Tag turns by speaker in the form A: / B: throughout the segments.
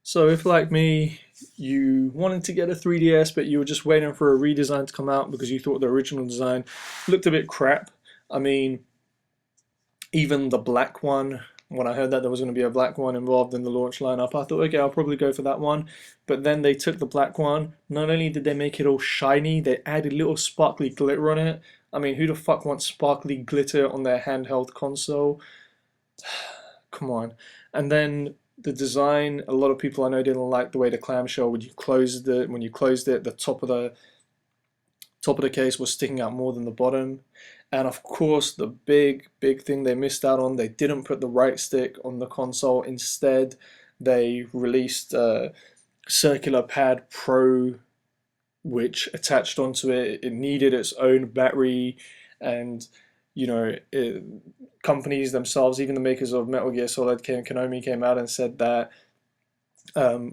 A: So if, like me, you wanted to get a 3DS but you were just waiting for a redesign to come out because you thought the original design looked a bit crap. I mean, even the black one, when I heard that there was going to be a black one involved in the launch lineup, I thought, okay, I'll probably go for that one. But then they took the black one. Not only did they make it all shiny, they added little sparkly glitter on it. I mean, who the fuck wants sparkly glitter on their handheld console? Come on. And then the design, a lot of people I know didn't like the way the clamshell when you closed it, the top of the case was sticking out more than the bottom. And of course, the big thing they missed out on, they didn't put the right stick on the console. Instead, they released Circular Pad Pro, which attached onto it. It needed its own battery, and you know, companies themselves, even the makers of Metal Gear Solid, Konami, came out and said that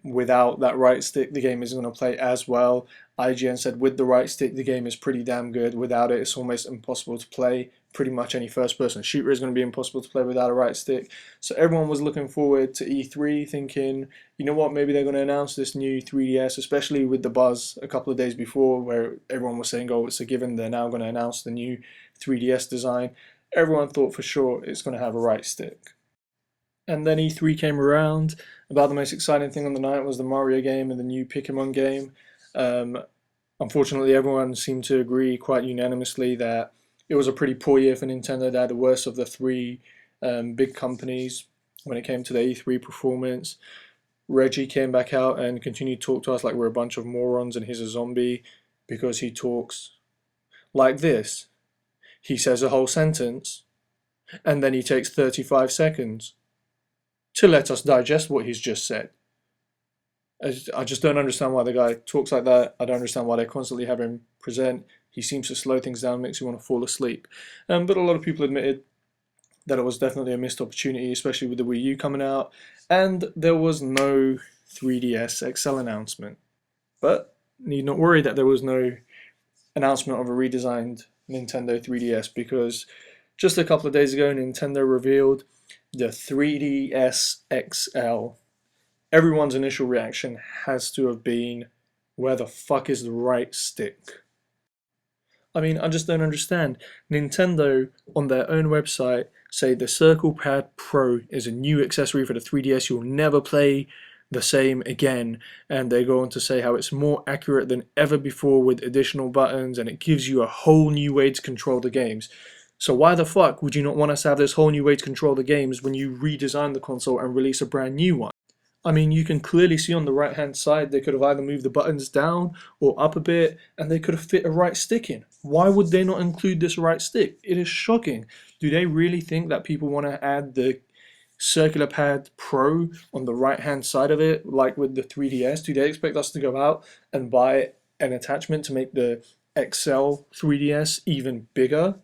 A: without that right stick, the game isn't going to play as well. IGN said with the right stick, the game is pretty damn good. Without it, it's almost impossible to play. Pretty much any first-person shooter is going to be impossible to play without a right stick. So everyone was looking forward to E3, thinking, you know what, maybe they're going to announce this new 3DS, especially with the buzz a couple of days before where everyone was saying, oh, it's a given, they're now going to announce the new 3DS design. Everyone thought for sure it's going to have a right stick. And then E3 came around. About the most exciting thing on the night was the Mario game and the new Pokemon game. Unfortunately, everyone seemed to agree quite unanimously that it was a pretty poor year for Nintendo. They had the worst of the three big companies when it came to their E3 performance. Reggie came back out and continued to talk to us like we're a bunch of morons and he's a zombie because he talks like this. He says a whole sentence and then he takes 35 seconds to let us digest what he's just said. I just don't understand why the guy talks like that. I don't understand why they constantly have him present. He seems to slow things down, makes you want to fall asleep. But a lot of people admitted that it was definitely a missed opportunity, especially with the Wii U coming out. And there was no 3DS XL announcement. But need not worry that there was no announcement of a redesigned Nintendo 3DS, because just a couple of days ago, Nintendo revealed the 3DS XL. Everyone's initial reaction has to have been, where the fuck is the right stick? I mean, I just don't understand. Nintendo, on their own website, say the Circle Pad Pro is a new accessory for the 3DS. You'll never play the same again. And they go on to say how it's more accurate than ever before with additional buttons, and it gives you a whole new way to control the games. So why the fuck would you not want us to have this whole new way to control the games when you redesign the console and release a brand new one? I mean, you can clearly see on the right hand side they could have either moved the buttons down or up a bit, and they could have fit a right stick in. Why would they not include this right stick? It is shocking. Do they really think that people want to add the Circular Pad Pro on the right hand side of it, like with the 3DS? Do they expect us to go out and buy an attachment to make the XL 3DS even bigger?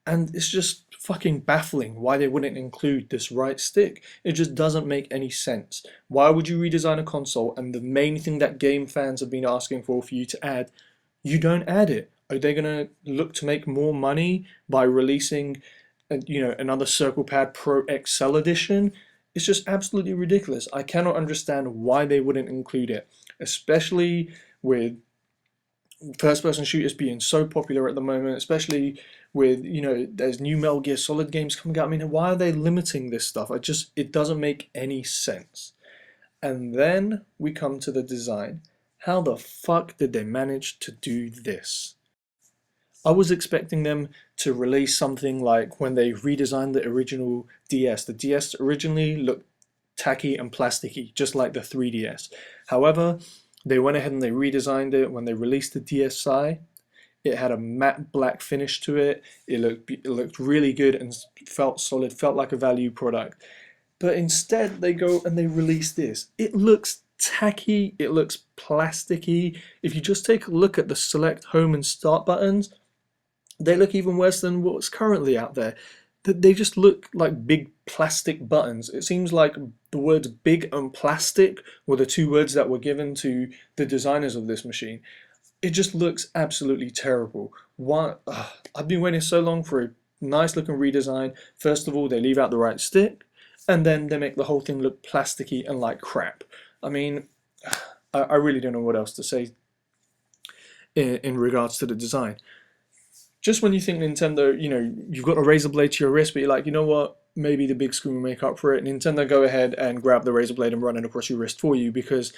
A: And it's just fucking baffling why they wouldn't include this right stick. It just doesn't make any sense. Why would you redesign a console and the main thing that game fans have been asking for you to add, you don't add it? Are they going to look to make more money by releasing another Circle Pad Pro XL edition? It's just absolutely ridiculous. I cannot understand why they wouldn't include it, especially with first-person shooters being so popular at the moment, especially with, there's new Metal Gear Solid games coming out. I mean, why are they limiting this stuff? It doesn't make any sense. And then we come to the design. How the fuck did they manage to do this? I was expecting them to release something like when they redesigned the original DS. The DS originally looked tacky and plasticky, just like the 3DS. However, they went ahead and they redesigned it. When they released the DSi, it had a matte black finish to it. It looked really good and felt solid, felt like a value product. But instead, they go and they release this. It looks tacky, it looks plasticky. If you just take a look at the select, home, and start buttons, they look even worse than what's currently out there. They just look like big plastic buttons. It seems like the words big and plastic were the two words that were given to the designers of this machine. It just looks absolutely terrible. I've been waiting so long for a nice looking redesign. First of all, they leave out the right stick, and then they make the whole thing look plasticky and like crap. I mean, I really don't know what else to say in regards to the design. Just when you think Nintendo, you've got a razor blade to your wrist, but you're like, you know what? Maybe the big screen will make up for it. Nintendo go ahead and grab the razor blade and run it across your wrist for you, because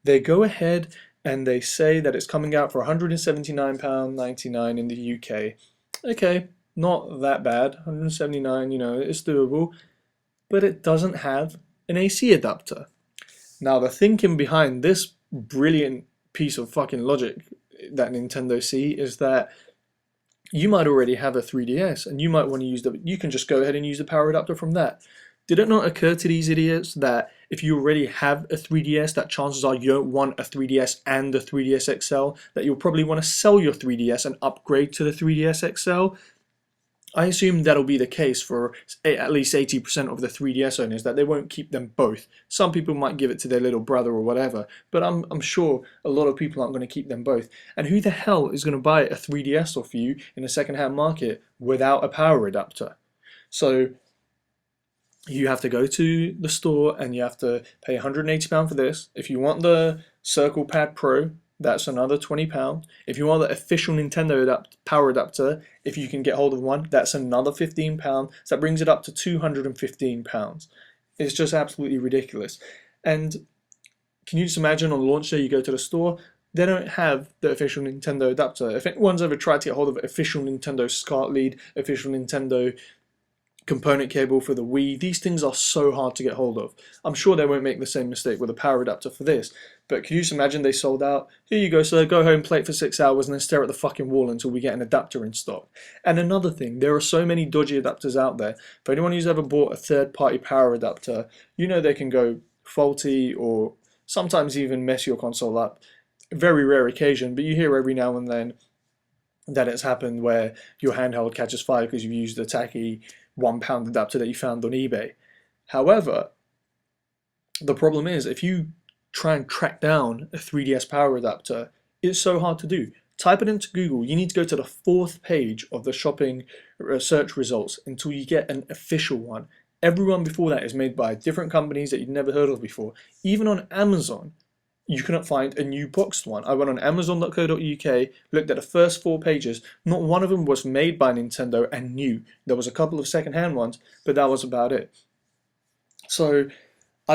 A: they go ahead and they say that it's coming out for £179.99 in the UK. Okay, not that bad. 179, it's doable, but it doesn't have an AC adapter. Now, the thinking behind this brilliant piece of fucking logic that Nintendo see is that you might already have a 3DS and you might want to use you can just go ahead and use the power adapter from that. Did it not occur to these idiots that if you already have a 3DS, that chances are you don't want a 3DS and a 3DS XL, that you'll probably want to sell your 3DS and upgrade to the 3DS XL? I assume that'll be the case for at least 80% of the 3DS owners, that they won't keep them both. Some people might give it to their little brother or whatever, but I'm sure a lot of people aren't going to keep them both. And who the hell is going to buy a 3DS off you in a second-hand market without a power adapter? So you have to go to the store and you have to pay £180 for this. If you want the Circle Pad Pro, that's another £20. If you want the official Nintendo power adapter, if you can get hold of one, that's another £15. So that brings it up to £215. It's just absolutely ridiculous. And can you just imagine on launch day you go to the store, they don't have the official Nintendo adapter. If anyone's ever tried to get hold of official Nintendo SCART lead, official Nintendo component cable for the Wii, these things are so hard to get hold of. I'm sure they won't make the same mistake with a power adapter for this, but can you just imagine they sold out? Here you go, sir, go home, play it for 6 hours and then stare at the fucking wall until we get an adapter in stock. And another thing, there are so many dodgy adapters out there. For anyone who's ever bought a third-party power adapter, they can go faulty or sometimes even mess your console up. Very rare occasion, but you hear every now and then that it's happened where your handheld catches fire because you've used a tacky £1 adapter that you found on eBay. However, the problem is if you try and track down a 3DS power adapter, it's so hard to do. Type it into Google. You need to go to the 4th page of the shopping search results until you get an official one. Everyone before that is made by different companies that you'd never heard of before. Even on Amazon, you cannot find a new boxed one. I went on amazon.co.uk, looked at the first 4 pages, not one of them was made by Nintendo and new. There was a couple of second-hand ones, but that was about it. So I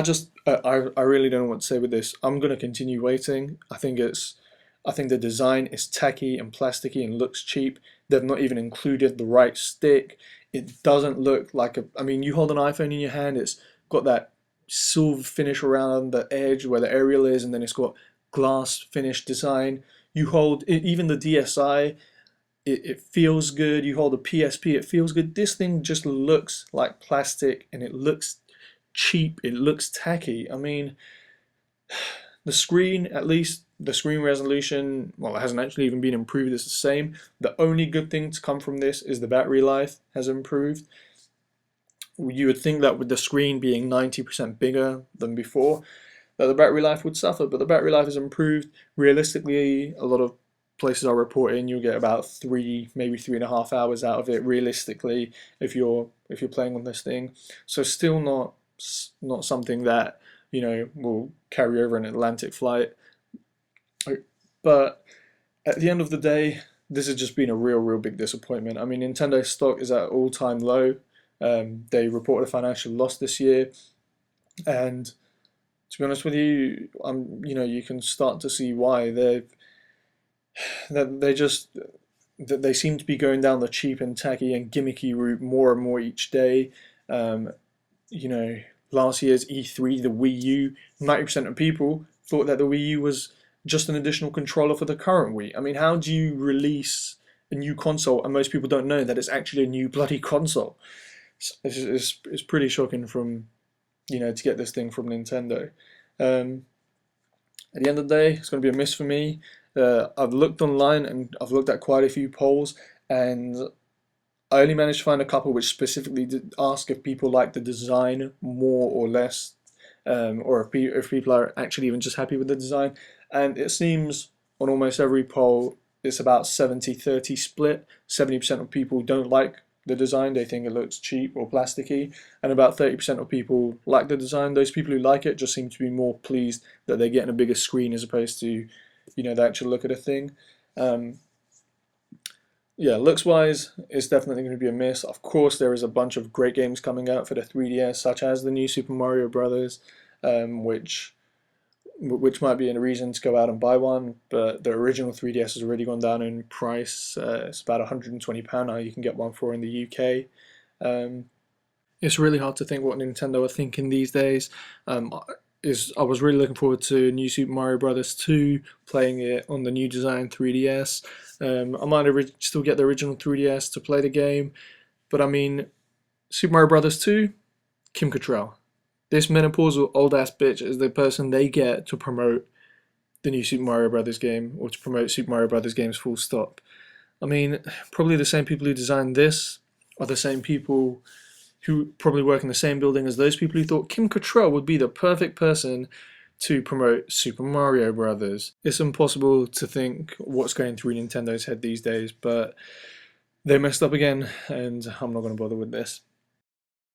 A: really don't know what to say with this. I'm going to continue waiting. I think the design is tacky and plasticky and looks cheap. They've not even included the right stick. It doesn't look like you hold an iPhone in your hand, it's got that silver finish around the edge where the aerial is, and then it's got glass finish design. You hold even the DSi, it feels good. You hold a PSP, it feels good. This thing just looks like plastic and it looks cheap, it looks tacky. The screen, at least the screen resolution, well, it hasn't actually even been improved, it's the same. The only good thing to come from this is the battery life has improved. You would think that with the screen being 90% bigger than before, that the battery life would suffer, but the battery life has improved. Realistically, a lot of places are reporting you'll get about 3, maybe 3.5 hours out of it realistically if you're playing on this thing. So still not something that will carry over an Atlantic flight. But at the end of the day, this has just been a real big disappointment. Nintendo stock is at all-time low. They reported a financial loss this year, and to be honest with you, you can start to see why they seem to be going down the cheap and tacky and gimmicky route more and more each day. Last year's E3, the Wii U, 90% of people thought that the Wii U was just an additional controller for the current Wii. How do you release a new console and most people don't know that it's actually a new bloody console? It's pretty shocking to get this thing from Nintendo. At the end of the day, it's going to be a miss for me. I've looked online and I've looked at quite a few polls, and I only managed to find a couple which specifically did ask if people like the design more or less, or if people are actually even just happy with the design. And it seems on almost every poll it's about 70-30 split. 70% of people don't like the design. They think it looks cheap or plasticky, and about 30% of people like the design. Those people who like it just seem to be more pleased that they're getting a bigger screen as opposed to, the actual look of the thing. Yeah, looks wise, it's definitely going to be a miss. Of course, there is a bunch of great games coming out for the 3DS, such as the new Super Mario Brothers, which might be a reason to go out and buy one. But the original 3DS has already gone down in price. It's about £120 now. You can get one for in the UK. It's really hard to think what Nintendo are thinking these days. I was really looking forward to New Super Mario Brothers 2, playing it on the new design 3DS. I might still get the original 3DS to play the game, but I mean, Super Mario Brothers 2, Kim Cattrall. This menopausal old ass bitch is the person they get to promote the new Super Mario Brothers game, or to promote Super Mario Brothers games full stop. I mean, probably the same people who designed this are the same people who probably work in the same building as those people who thought Kim Cattrall would be the perfect person to promote Super Mario Brothers. It's impossible to think what's going through Nintendo's head these days, but they messed up again, and I'm not going to bother with this.